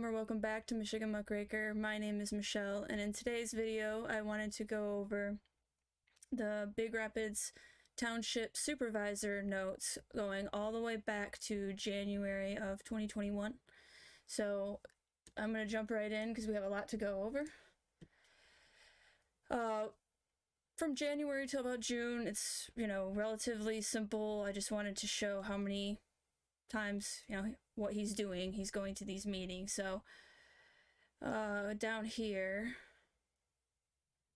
welcome back to Michigan Muckraker. My name is Michelle, and in today's video I wanted to go over the Big Rapids Township Supervisor notes going all the way back to January of 2021. So I'm going to jump right in because we have a lot to go over. From January till about June, it's, relatively simple. I just wanted to show how many times, what he's doing. He's going to these meetings. So down here,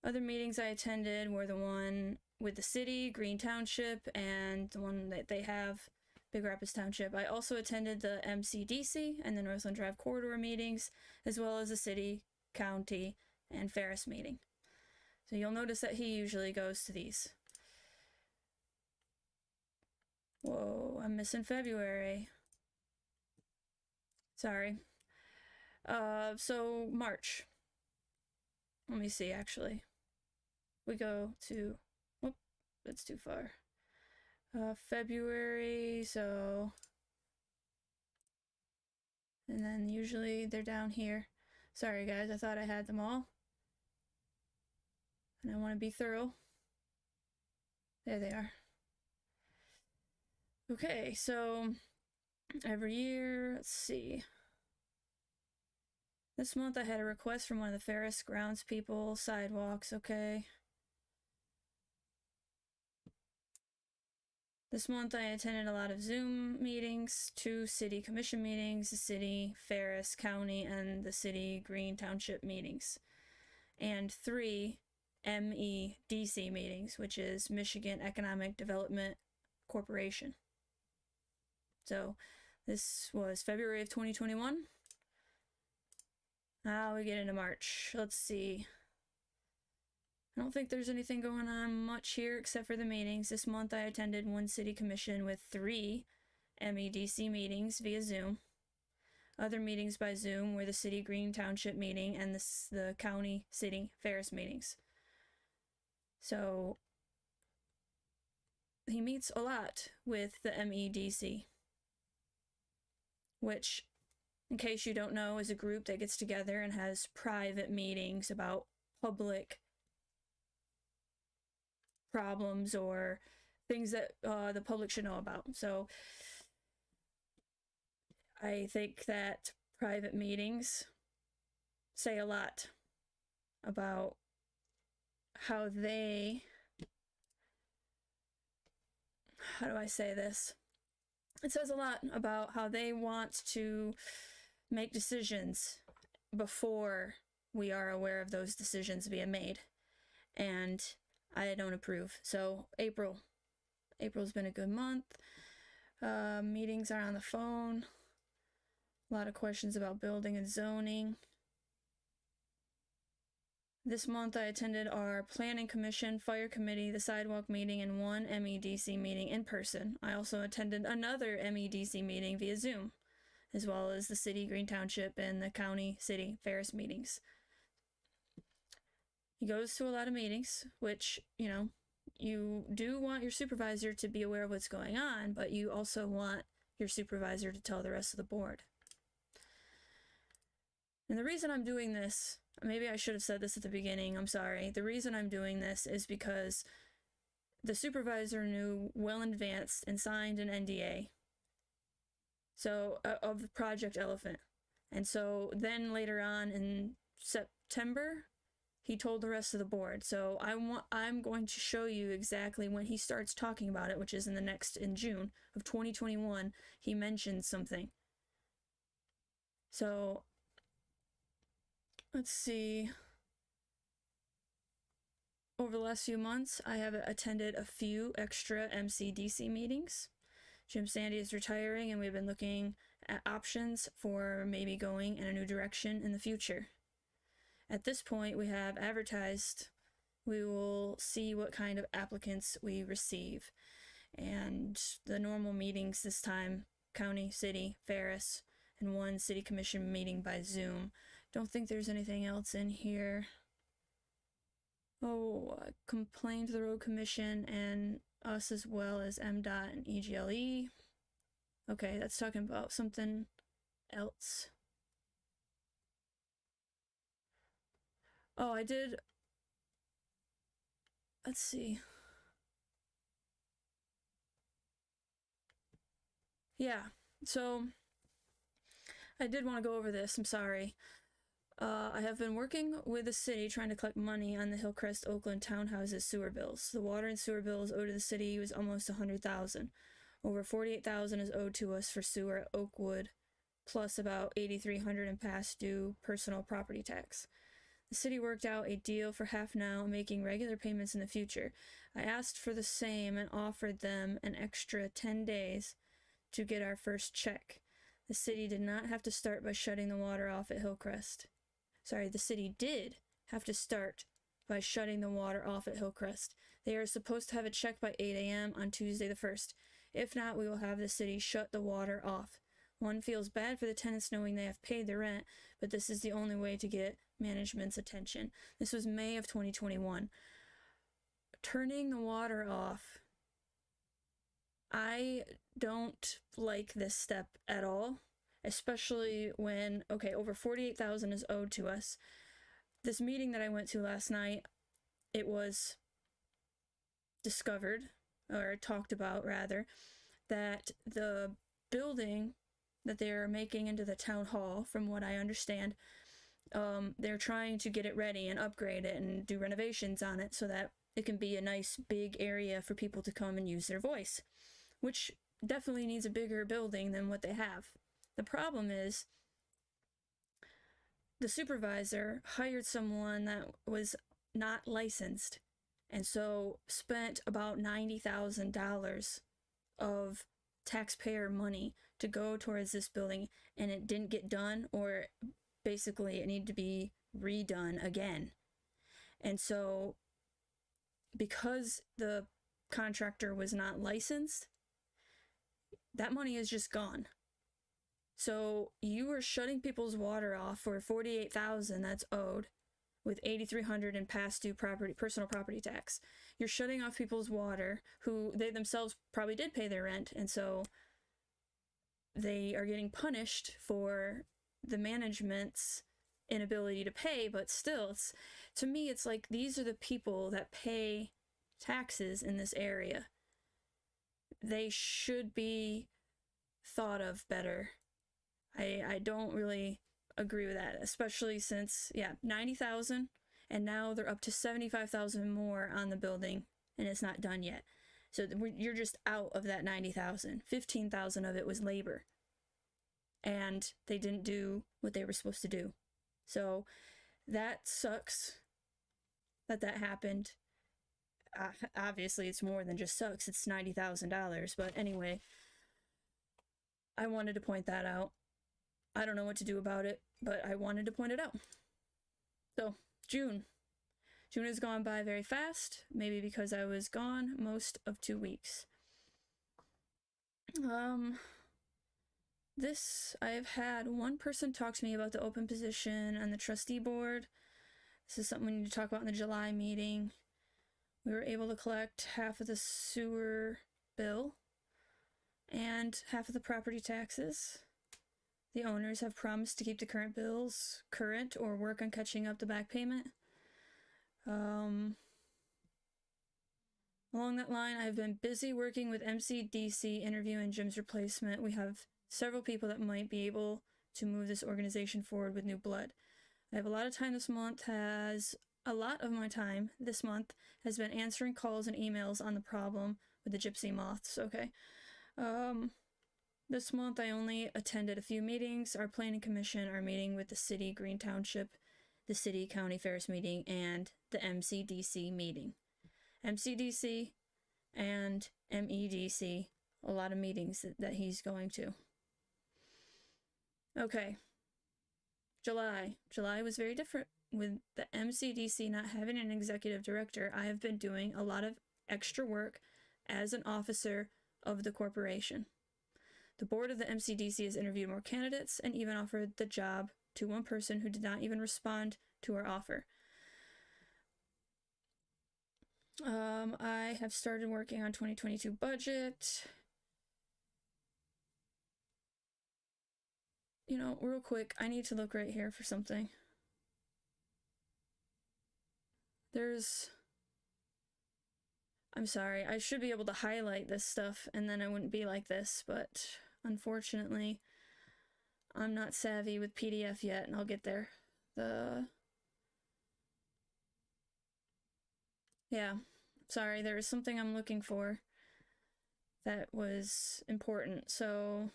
other meetings I attended were the one with the city, Green Township, and the one that they have, Big Rapids Township. I also attended the MCDC and the Northland Drive Corridor meetings, as well as the city, county, and Ferris meeting. So you'll notice that he usually goes to these. Whoa, I'm missing February. Sorry. So March. Let me see, actually. We go to, whoop, that's too far. February, so, and then usually they're down here. Sorry guys, I thought I had them all. And I want to be thorough. There they are. Okay, so every year, let's see. This month I had a request from one of the Ferris grounds people, sidewalks, okay. This month I attended a lot of Zoom meetings, 2 city commission meetings, the city, Ferris, county, and the city Green Township meetings. And 3 MEDC meetings, which is Michigan Economic Development Corporation. So this was February of 2021. Now we get into March. Let's see. I don't think there's anything going on much here except for the meetings. This month I attended 1 city commission with 3 MEDC meetings via Zoom. Other meetings by Zoom were the city Green Township meeting and the county city Ferris meetings. So he meets a lot with the MEDC, which, in case you don't know, is a group that gets together and has private meetings about public problems or things that the public should know about. So I think that private meetings say a lot about how they, how do I say this? It says a lot about how they want to make decisions before we are aware of those decisions being made. And I don't approve. So April's been a good month. Meetings are on the phone. A lot of questions about building and zoning. This month I attended our Planning Commission, Fire Committee, the Sidewalk meeting, and 1 MEDC meeting in person. I also attended another MEDC meeting via Zoom, as well as the city, Green Township, and the county, city, Ferris meetings. He goes to a lot of meetings, which, you do want your supervisor to be aware of what's going on, but you also want your supervisor to tell the rest of the board. And the reason I'm doing this, maybe I should have said this at the beginning, I'm sorry. The reason I'm doing this is because the supervisor knew well in advance and signed an NDA. So, of the Project Elephant. And so then later on in September, he told the rest of the board. So I'm going to show you exactly when he starts talking about it, which is in June of 2021, he mentioned something. So let's see. Over the last few months, I have attended a few extra MCDC meetings. Jim Sandy is retiring, and we've been looking at options for maybe going in a new direction in the future. At this point, we have advertised. We will see what kind of applicants we receive. And the normal meetings this time, county, city, Ferris, and 1 city commission meeting by Zoom. Don't think there's anything else in here. Oh, complained to the road commission and us as well as MDOT and EGLE. Okay, that's talking about something else. Oh, I did. Let's see. Yeah, so I did want to go over this. I'm sorry. I have been working with the city trying to collect money on the Hillcrest Oakland townhouses sewer bills. The water and sewer bills owed to the city was almost $100,000. Over $48,000 is owed to us for sewer at Oakwood, plus about $8,300 in past due personal property tax. The city worked out a deal for half now, making regular payments in the future. I asked for the same and offered them an extra 10 days to get our first check. The city did not have to start by shutting the water off at Hillcrest. The city did have to start by shutting the water off at Hillcrest. They are supposed to have a check by 8 a.m. on Tuesday the 1st. If not, we will have the city shut the water off. One feels bad for the tenants knowing they have paid their rent, but this is the only way to get management's attention. This was May of 2021. Turning the water off. I don't like this step at all, especially when, okay, over $48,000 is owed to us. This meeting that I went to last night, it was discovered, or talked about rather, that the building that they're making into the town hall, from what I understand, they're trying to get it ready and upgrade it and do renovations on it so that it can be a nice big area for people to come and use their voice, which definitely needs a bigger building than what they have. The problem is the supervisor hired someone that was not licensed, and so spent about $90,000 of taxpayer money to go towards this building, and it didn't get done, or basically it needed to be redone again. And so because the contractor was not licensed, that money is just gone. So you are shutting people's water off for $48,000 that's owed, with $8,300 in past due personal property tax. You're shutting off people's water who they themselves probably did pay their rent, and so they are getting punished for the management's inability to pay. But still, to me, it's like these are the people that pay taxes in this area. They should be thought of better. I don't really agree with that, especially since, yeah, $90,000, and now they're up to $75,000 more on the building, and it's not done yet. So you're just out of that $90,000. $15,000 of it was labor, and they didn't do what they were supposed to do. So that sucks that happened. Obviously, it's more than just sucks. It's $90,000. But anyway, I wanted to point that out. I don't know what to do about it, but I wanted to point it out. So, June. June has gone by very fast, maybe because I was gone most of 2 weeks. I have had one person talk to me about the open position on the trustee board. This is something we need to talk about in the July meeting. We were able to collect half of the sewer bill and half of the property taxes. The owners have promised to keep the current bills current or work on catching up the back payment. Along that line, I've been busy working with MCDC interviewing Jim's replacement. We have several people that might be able to move this organization forward with new blood. I have a lot of time this month. A lot of my time this month has been answering calls and emails on the problem with the gypsy moths. Okay. This month I only attended a few meetings. Our planning commission, our meeting with the city, Green Township, the city county fairs meeting, and the MCDC meeting. MCDC and MEDC, a lot of meetings that he's going to. Okay. July was very different. With the MCDC not having an executive director, I have been doing a lot of extra work as an officer of the corporation. The board of the MCDC has interviewed more candidates and even offered the job to one person who did not even respond to our offer. I have started working on 2022 budget. Real quick, I need to look right here for something. I'm sorry, I should be able to highlight this stuff and then I wouldn't be like this, but unfortunately, I'm not savvy with PDF yet, and I'll get there. Yeah, sorry, there is something I'm looking for that was important. So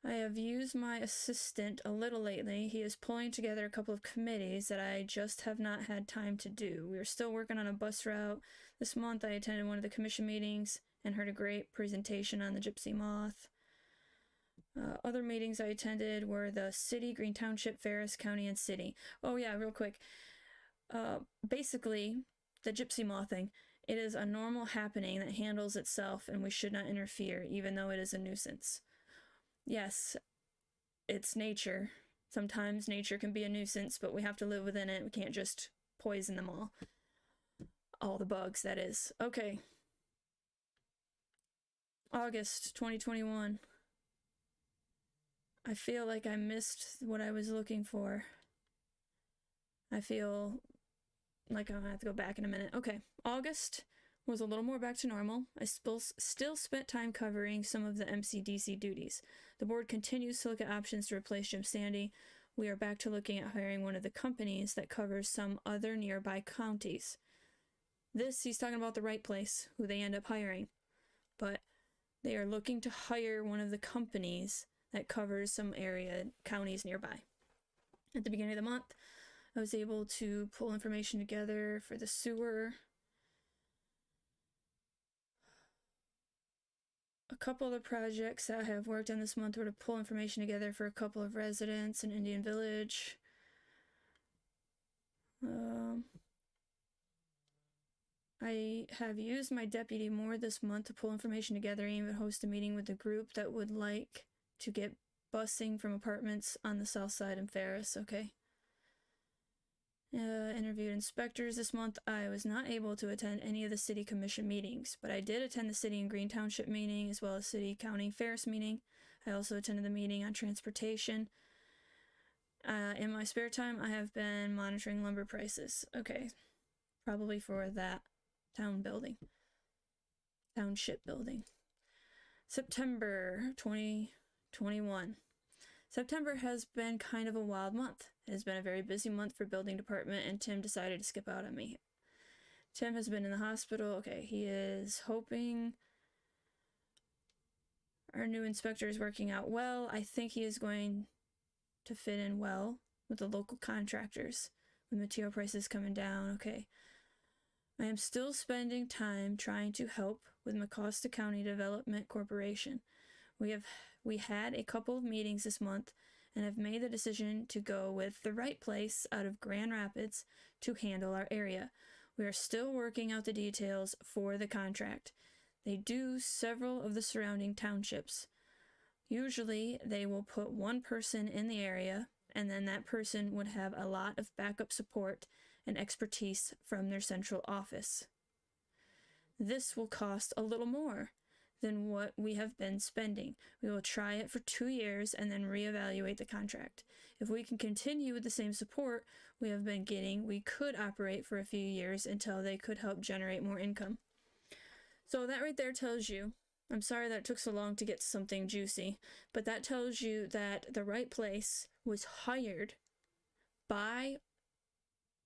I have used my assistant a little lately. He is pulling together a couple of committees that I just have not had time to do. We are still working on a bus route. This month I attended one of the commission meetings and heard a great presentation on the gypsy moth. Other meetings I attended were the city, Green Township, Ferris County, and city. Oh yeah, real quick. Basically, the gypsy moth thing, it is a normal happening that handles itself and we should not interfere, even though it is a nuisance. Yes, it's nature. Sometimes nature can be a nuisance, but we have to live within it. We can't just poison them all. All the bugs, that is. Okay. August 2021. I feel like I missed what I was looking for. I feel like I'm gonna have to go back in a minute. Okay, August was a little more back to normal. I still spent time covering some of the MCDC duties. The board continues to look at options to replace Jim Sandy. We are back to looking at hiring one of the companies that covers some other nearby counties. He's talking about the right place, who they end up hiring. But they are looking to hire one of the companies that covers some counties nearby. At the beginning of the month, I was able to pull information together for the sewer. A couple of the projects that I have worked on this month were to pull information together for a couple of residents in Indian Village. I have used my deputy more this month to pull information together and even host a meeting with the group that would like to get busing from apartments on the south side in Ferris. Okay. Interviewed inspectors this month. I was not able to attend any of the city commission meetings, but I did attend the city and Green Township meeting as well as city, county, Ferris meeting. I also attended the meeting on transportation. In my spare time, I have been monitoring lumber prices. Okay, probably for that township building. September 2021. September has been kind of a wild month. It has been a very busy month for building department, and Tim decided to skip out on me. Tim has been in the hospital. Okay, he is hoping our new inspector is working out well. I think he is going to fit in well with the local contractors with material prices coming down. Okay. I am still spending time trying to help with Mecosta County Development Corporation. We had a couple of meetings this month and have made the decision to go with the right place out of Grand Rapids to handle our area. We are still working out the details for the contract. They do several of the surrounding townships. Usually they will put one person in the area, and then that person would have a lot of backup support and expertise from their central office. This will cost a little more than what we have been spending. We will try it for 2 years and then reevaluate the contract. If we can continue with the same support we have been getting, we could operate for a few years until they could help generate more income. So that right there tells you, I'm sorry that it took so long to get to something juicy, but that tells you that the right place was hired by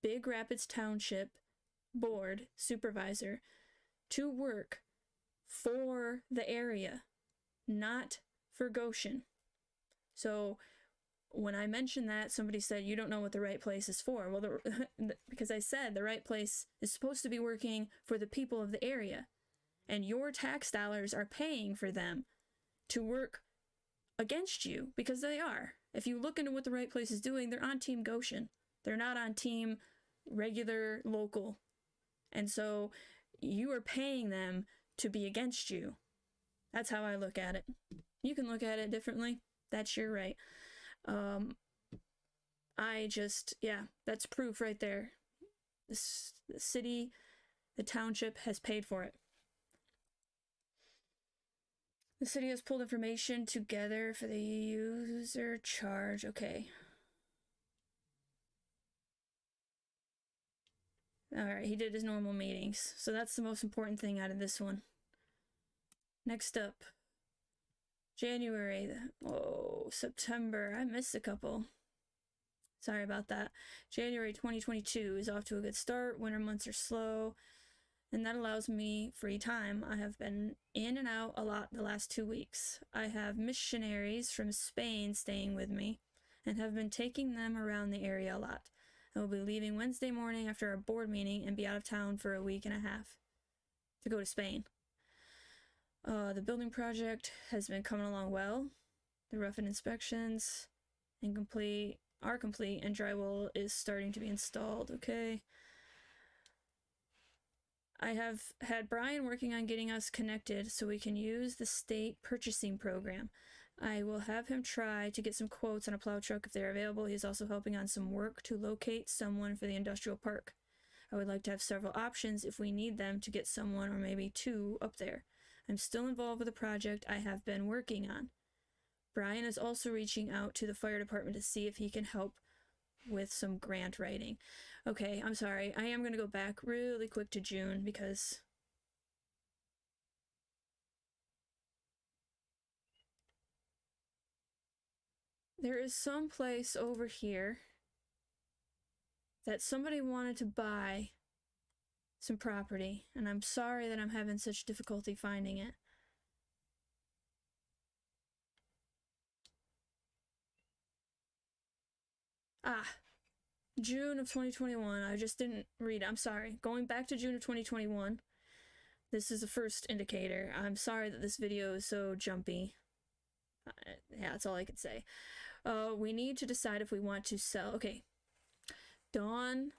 Big Rapids Township Board Supervisor to work for the area, not for Goshen. So when I mentioned that, somebody said, you don't know what the right place is for. Well, because I said the right place is supposed to be working for the people of the area, and your tax dollars are paying for them to work against you, because they are. If you look into what the right place is doing, they're on Team Goshen. They're not on Team regular local. And so you are paying them to be against you. That's how I look at it. You can look at it differently. That's your right. That's proof right there. The city, the township has paid for it. The city has pulled information together for the user charge. Okay. Alright, he did his normal meetings. So that's the most important thing out of this one. Next up, January. Oh, September. I missed a couple. Sorry about that. January 2022 is off to a good start. Winter months are slow, and that allows me free time. I have been in and out a lot the last 2 weeks. I have missionaries from Spain staying with me and have been taking them around the area a lot. I will be leaving Wednesday morning after our board meeting and be out of town for a week and a half to go to Spain. The building project has been coming along well. The rough-in inspections are complete and drywall is starting to be installed. Okay. I have had Brian working on getting us connected so we can use the state purchasing program. I will have him try to get some quotes on a plow truck if they're available. He's also helping on some work to locate someone for the industrial park. I would like to have several options if we need them to get someone or maybe two up there. I'm still involved with the project I have been working on. Brian is also reaching out to the fire department to see if he can help with some grant writing. Okay, I'm sorry. I am going to go back really quick to June because there is some place over here that somebody wanted to buy some property, and I'm sorry that I'm having such difficulty finding it. June of 2021. I just didn't read it. I'm sorry. Going back to June of 2021. This is the first indicator. I'm sorry that this video is so jumpy. Yeah, that's all I could say. We need to decide if we want to sell. Okay. Dawn,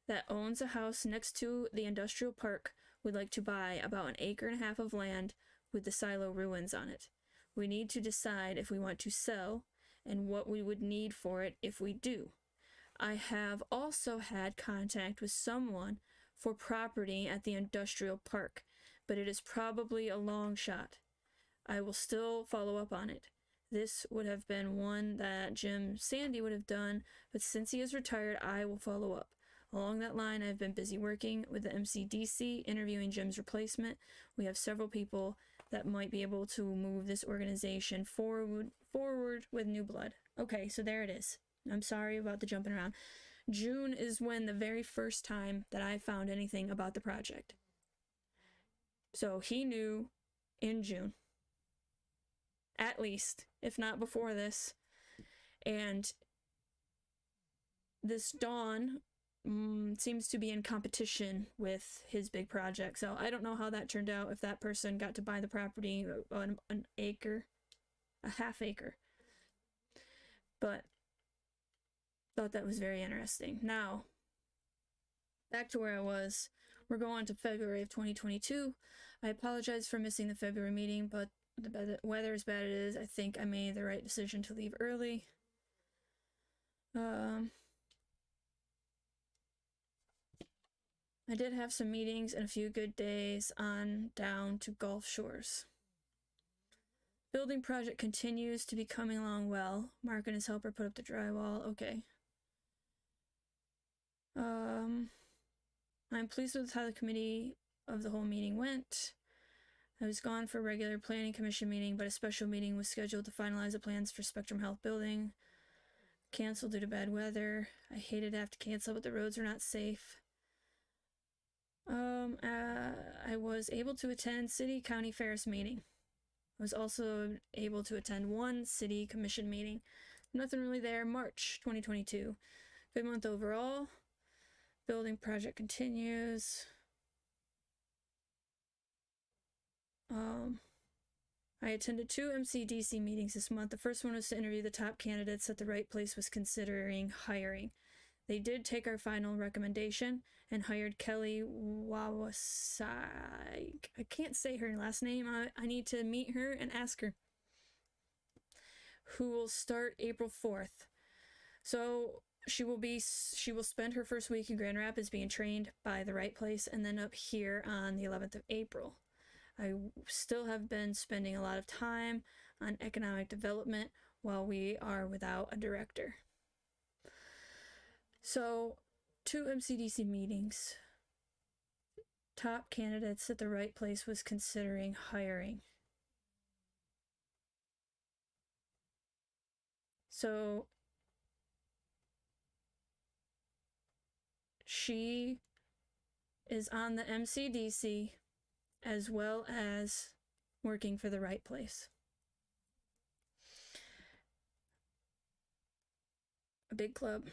that owns a house next to the industrial park, would like to buy about 1.5 acres of land with the silo ruins on it. We need to decide if we want to sell and what we would need for it if we do. I have also had contact with someone for property at the industrial park, but it is probably a long shot. I will still follow up on it. This would have been one that Jim Sandy would have done, but since he is retired, I will follow up. Along that line, I've been busy working with the MCDC, interviewing Jim's replacement. We have several people that might be able to move this organization forward with new blood. Okay, so there it is. I'm sorry about the jumping around. June is when the very first time that I found anything about the project. So he knew in June. At least, if not before this. And this Dawn seems to be in competition with his big project. So I don't know how that turned out, if that person got to buy the property on an acre, a half acre. But thought that was very interesting. Now, back to where I was. We're going to February of 2022. I apologize for missing the February meeting, but the weather as bad as it is, I think I made the right decision to leave early. I did have some meetings and a few good days on down to Gulf Shores. Building project continues to be coming along well. Mark and his helper put up the drywall. Okay. I'm pleased with how the committee of the whole meeting went. I was gone for a regular planning commission meeting, but a special meeting was scheduled to finalize the plans for Spectrum Health building. Canceled due to bad weather. I hated to have to cancel, but the roads are not safe. I was able to attend City County Ferris meeting. I was also able to attend one City Commission meeting. Nothing really there. March 2022. Good month overall. Building project continues. I attended 2 MCDC meetings this month. The first one was to interview the top candidates that the right place was considering hiring. They did take our final recommendation and hired Kelly Wawasai. I can't say her last name. I need to meet her and ask her. Who will start April 4th. So she will spend her first week in Grand Rapids being trained by the right place, and then up here on the 11th of April. I still have been spending a lot of time on economic development while we are without a director. So, 2 MCDC meetings. top candidates that the right place was considering hiring. So she is on the MCDC as well as working for the right place. A big club.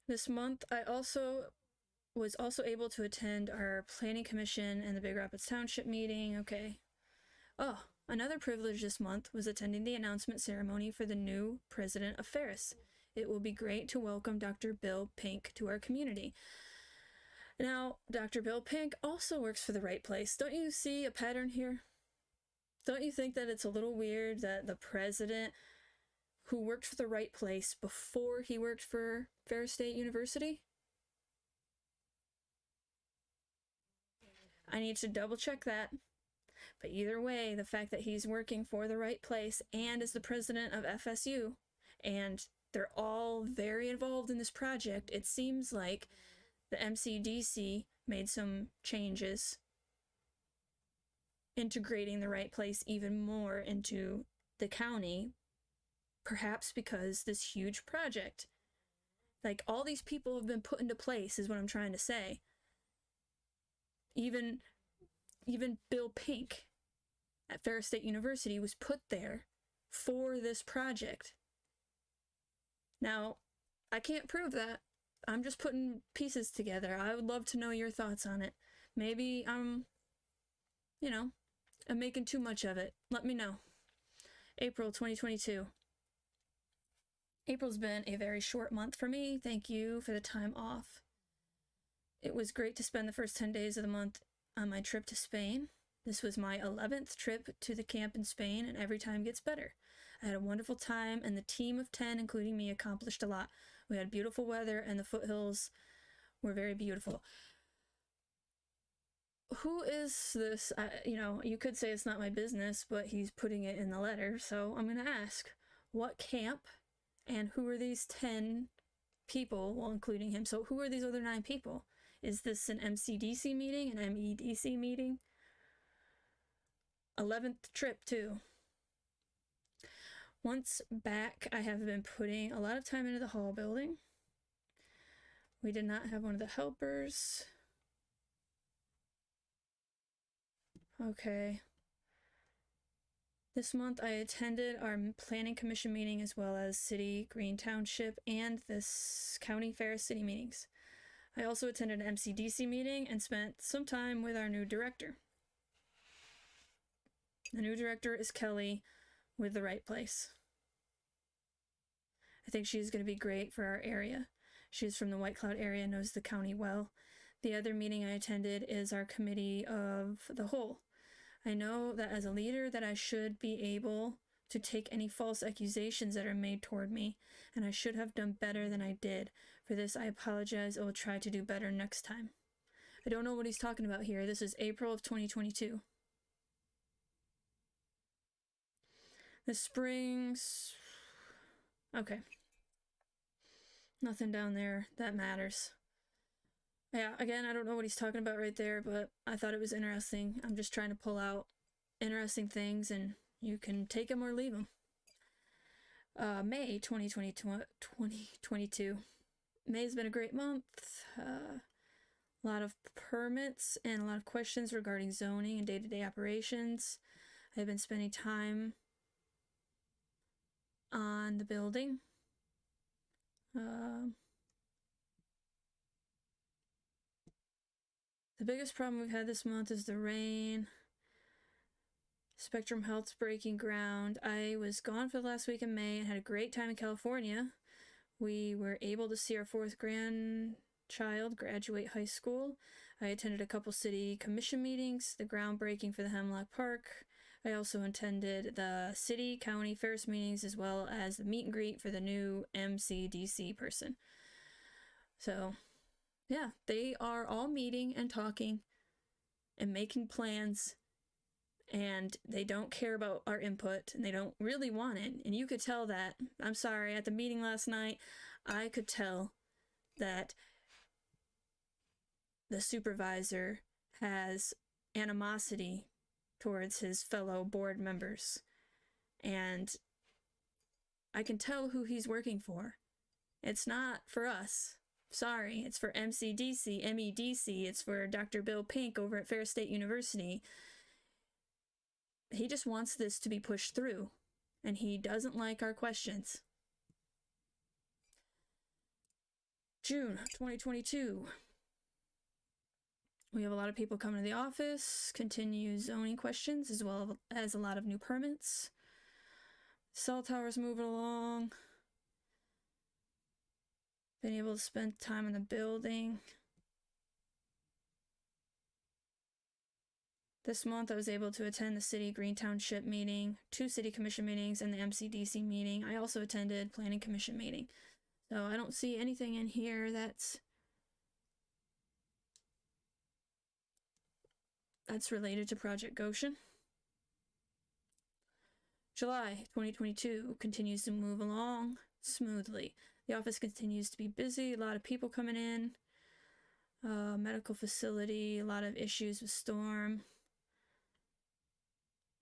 This month, I was also able to attend our planning commission and the Big Rapids Township meeting. Okay. Oh, another privilege this month was attending the announcement ceremony for the new president of Ferris. It will be great to welcome Dr. Bill Pink to our community. Now, Dr. Bill Pink also works for the right place. Don't you see a pattern here? Don't you think that it's a little weird that the president who worked for the right place before he worked for Ferris State University? I need to double check that. But either way, the fact that he's working for the right place and is the president of FSU, and they're all very involved in this project, it seems like the MCDC made some changes, integrating the right place even more into the county, perhaps because this huge project, like all these people have been put into place, is what I'm trying to say. Even Bill Pink at Ferris State University was put there for this project. Now, I can't prove that. I'm just putting pieces together. I would love to know your thoughts on it. Maybe I'm making too much of it. Let me know. April 2022. April's been a very short month for me. Thank you for the time off. It was great to spend the first 10 days of the month on my trip to Spain. This was my 11th trip to the camp in Spain, and every time gets better. I had a wonderful time, and the team of 10, including me, accomplished a lot. We had beautiful weather, and the foothills were very beautiful. Who is this? You could say it's not my business, but he's putting it in the letter, so I'm going to ask, what camp, and who are these 10 people, well, including him? So who are these other 9 people? Is this an MCDC meeting, an MEDC meeting? 11th trip, too. Once back, I have been putting a lot of time into the hall building. We did not have one of the helpers. Okay. This month, I attended our planning commission meeting as well as city, Green Township, and this county Ferris City meetings. I also attended an MCDC meeting and spent some time with our new director. The new director is Kelly with the right place. I think she's going to be great for our area. She's from the White Cloud area, knows the county well. The other meeting I attended is our committee of the whole. I know that as a leader that I should be able to take any false accusations that are made toward me, and I should have done better than I did. For this, I apologize. I will try to do better next time. I don't know what he's talking about here. This is April of 2022. The springs... Okay. Nothing down there that matters. Yeah, again, I don't know what he's talking about right there, but I thought it was interesting. I'm just trying to pull out interesting things, and you can take them or leave them. May 2022. May's been a great month. A lot of permits and a lot of questions regarding zoning and day-to-day operations. I've been spending time on the building. The biggest problem we've had this month is the rain. Spectrum Health's breaking ground. I was gone for the last week in May and had a great time in California. We were able to see our 4th grandchild graduate high school. I attended a couple city commission meetings, the groundbreaking for the Hemlock Park. I also attended the city, county, Ferris meetings, as well as the meet and greet for the new MCDC person. So, yeah, they are all meeting and talking and making plans, and they don't care about our input, and they don't really want it. And you could tell that. I'm sorry, at the meeting last night, I could tell that the supervisor has animosity towards his fellow board members. And I can tell who he's working for. It's not for us. Sorry, it's for MEDC. It's for Dr. Bill Pink over at Ferris State University. He just wants this to be pushed through, and he doesn't like our questions. June 2022. We have a lot of people coming to the office, continue zoning questions, as well as a lot of new permits. Cell towers moving along. Been able to spend time in the building. This month I was able to attend the City Green Township meeting, 2 City Commission meetings, and the MCDC meeting. I also attended Planning Commission meeting. So I don't see anything in here that's related to Project Goshen. July 2022 continues to move along smoothly. The office continues to be busy, a lot of people coming in, medical facility, a lot of issues with storm.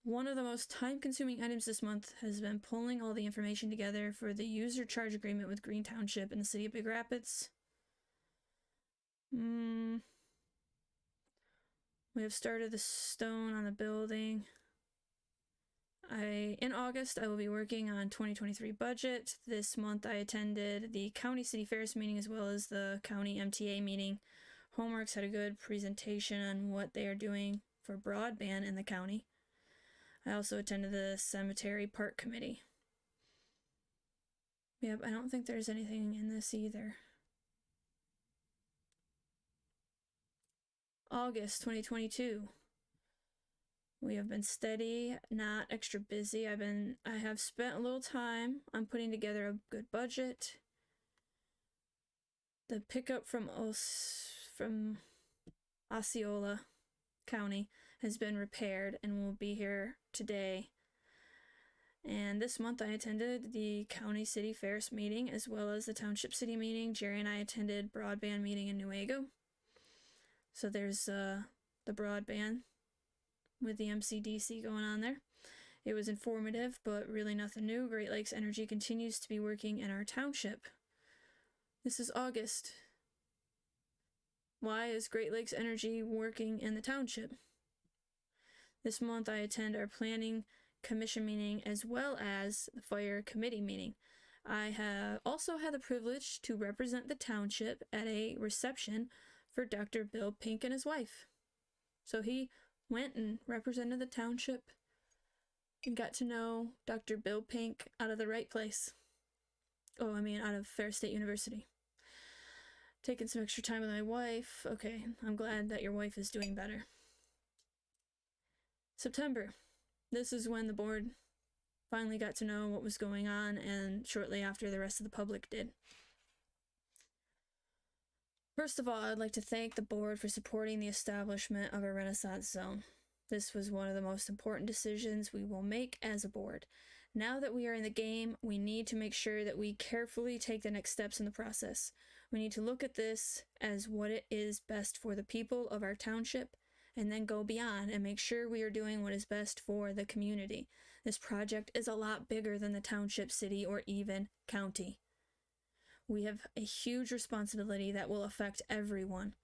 One of the most time-consuming items this month has been pulling all the information together for the user charge agreement with Green Township and the City of Big Rapids. We have started the stone on the building. In August, I will be working on 2023 budget. This month, I attended the County City Ferris meeting as well as the County MTA meeting. Homeworks had a good presentation on what they are doing for broadband in the county. I also attended the Cemetery Park Committee. Yep, I don't think there's anything in this either. August 2022. We have been steady, not extra busy. I have spent a little time on putting together a good budget. The pickup from Osceola County has been repaired and will be here today. And this month I attended the County City Ferris meeting as well as the Township City meeting. Jerry and I attended broadband meeting in Newaygo. So there's the broadband with the MCDC going on there. It was informative, but really nothing new. Great Lakes Energy continues to be working in our township. This is August. Why is Great Lakes Energy working in the township? This month I attend our Planning Commission meeting as well as the Fire Committee meeting. I have also had the privilege to represent the township at a reception for Dr. Bill Pink and his wife. So he went and represented the township and got to know Dr. Bill Pink out of the right place. Out of Ferris State University. Taking some extra time with my wife. Okay, I'm glad that your wife is doing better. September. This is when the board finally got to know what was going on, and shortly after the rest of the public did. First of all, I'd like to thank the board for supporting the establishment of a Renaissance Zone. This was one of the most important decisions we will make as a board. Now that we are in the game, we need to make sure that we carefully take the next steps in the process. We need to look at this as what it is best for the people of our township, and then go beyond and make sure we are doing what is best for the community. This project is a lot bigger than the township, city, or even county. We have a huge responsibility that will affect everyone.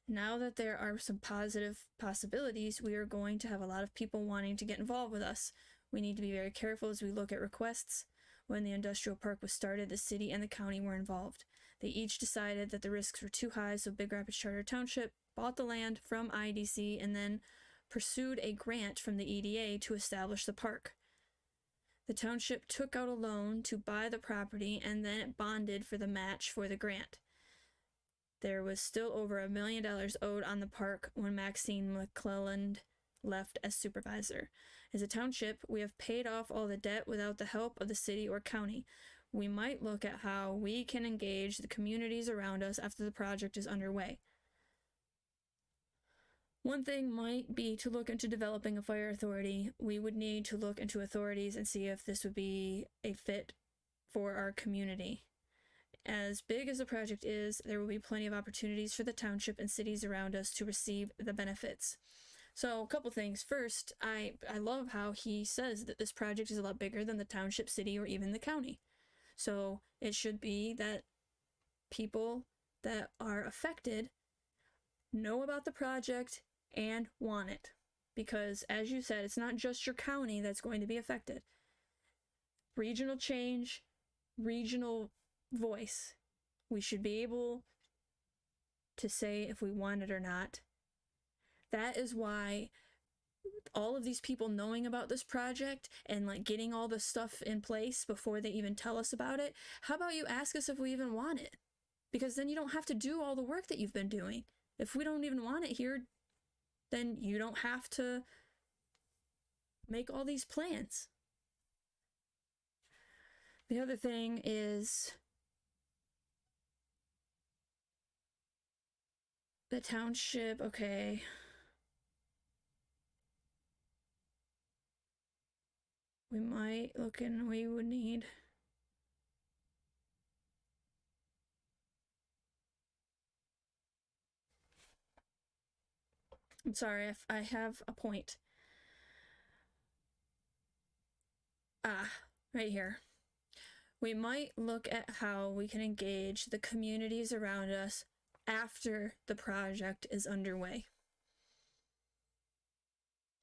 Now that there are some positive possibilities, we are going to have a lot of people wanting to get involved with us. We need to be very careful as we look at requests. When the industrial park was started, the city and the county were involved. They each decided that the risks were too high, so Big Rapids Charter Township bought the land from IDC and then pursued a grant from the EDA to establish the park. The township took out a loan to buy the property and then it bonded for the match for the grant. There was still over $1 million owed on the park when Maxine McClelland left as supervisor. As a township, we have paid off all the debt without the help of the city or county. We might look at how we can engage the communities around us after the project is underway. One thing might be to look into developing a fire authority. We would need to look into authorities and see if this would be a fit for our community. as big as the project is, there will be plenty of opportunities for the township and cities around us to receive the benefits. So a couple things. First, I love how he says that this project is a lot bigger than the township, city, or even the county. So it should be that people that are affected know about the project and want it. Because, as you said, it's not just your county that's going to be affected. Regional change, regional voice. We should be able to say if we want it or not. That is why all of these people knowing about this project and like getting all the stuff in place before they even tell us about it, how about you ask us if we even want it? Because then you don't have to do all the work that you've been doing. If we don't even want it here, then you don't have to make all these plans. The other thing is the township, okay. We might look in, we would need. I'm sorry if I have a point. Right here. We might look at how we can engage the communities around us after the project is underway.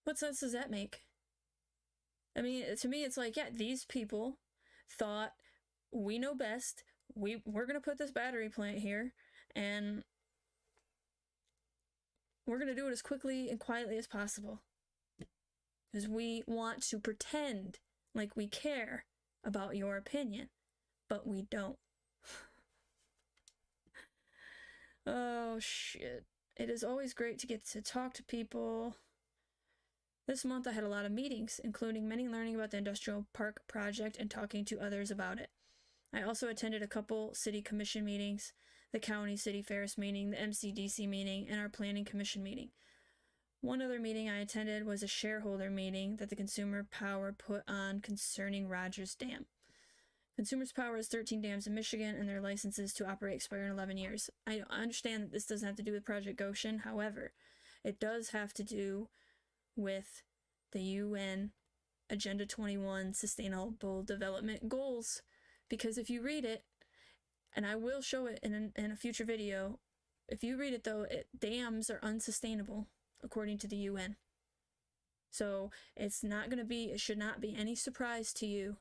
What sense does that make? I mean, to me, it's like, yeah, these people thought we know best. We're going to put this battery plant here, and we're going to do it as quickly and quietly as possible. Because we want to pretend like we care about your opinion, but we don't. Oh, shit. It is always great to get to talk to people. This month I had a lot of meetings, including many learning about the industrial park project and talking to others about it. I also attended a couple city commission meetings, the county city fairs meeting, the MCDC meeting, and our planning commission meeting. One other meeting I attended was a shareholder meeting that the Consumer Power put on concerning Rogers Dam. Consumers Power has 13 dams in Michigan, and their licenses to operate expire in 11 years. I understand that this doesn't have to do with Project Goshen. However, it does have to do with the UN Agenda 21 Sustainable Development Goals. Because if you read it, and I will show it in a future video, if you read it though, dams are unsustainable according to the UN. So it should not be any surprise to you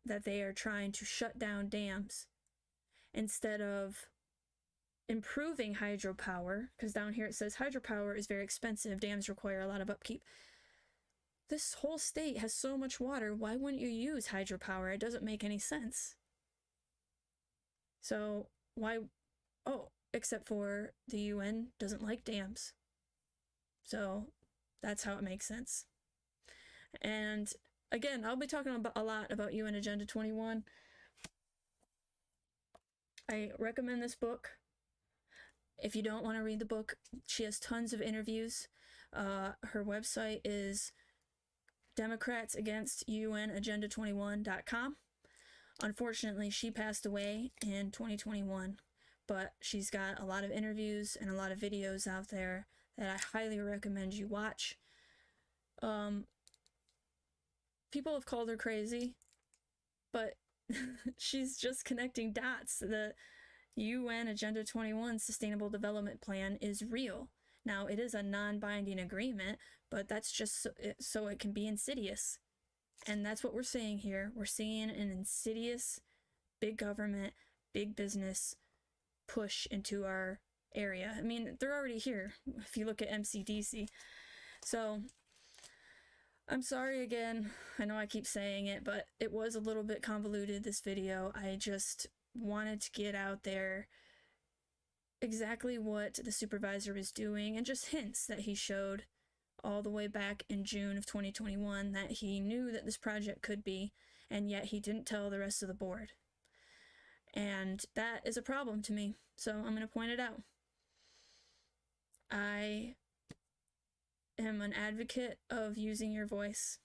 that they are trying to shut down dams instead of improving hydropower, because down here it says hydropower is very expensive, dams require a lot of upkeep. This whole state has so much water, why wouldn't you use hydropower? It doesn't make any sense. So why, except for the UN doesn't like dams. So that's how it makes sense. And again, I'll be talking a lot about UN Agenda 21. I recommend this book. If you don't want to read the book, she has tons of interviews. Her website is democratsagainst-unagenda21.com. Unfortunately, she passed away in 2021, but she's got a lot of interviews and a lot of videos out there that I highly recommend you watch. People have called her crazy, but she's just connecting dots. The UN Agenda 21 Sustainable Development Plan is real. Now, it is a non-binding agreement, but that's just so it can be insidious. And that's what we're seeing here. We're seeing an insidious big government, big business push into our area. I mean, they're already here if you look at MCDC. So I'm sorry again. I know I keep saying it, but it was a little bit convoluted, this video. I just wanted to get out there exactly what the supervisor was doing and just hints that he showed all the way back in June of 2021 that he knew that this project could be, and yet he didn't tell the rest of the board. And that is a problem to me, so I'm going to point it out. I am an advocate of using your voice,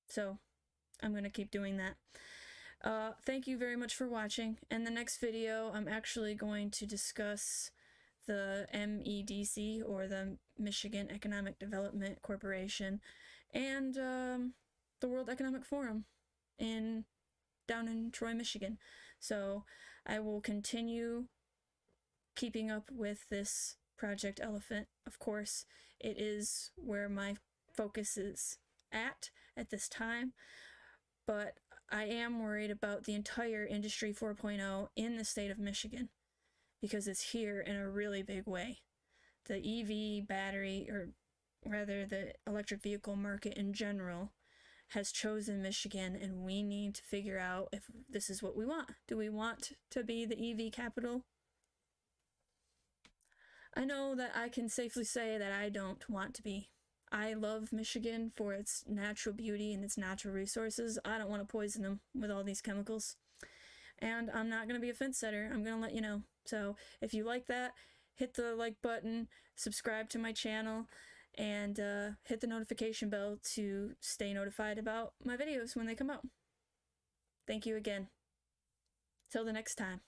so I'm going to keep doing that. Thank you very much for watching. In the next video, I'm actually going to discuss the MEDC, or the Michigan Economic Development Corporation, and the World Economic Forum down in Troy, Michigan. So I will continue keeping up with this Project Elephant. Of course, it is where my focus is at this time, but I am worried about the entire Industry 4.0 in the state of Michigan, because it's here in a really big way. The EV battery, or rather the electric vehicle market in general, has chosen Michigan, and we need to figure out if this is what we want. Do we want to be the EV capital? I know that I can safely say that I don't want to be. I love Michigan for its natural beauty and its natural resources. I don't want to poison them with all these chemicals. And I'm not going to be a fence setter. I'm going to let you know. So if you like that, hit the like button, subscribe to my channel, and hit the notification bell to stay notified about my videos when they come out. Thank you again. Till the next time.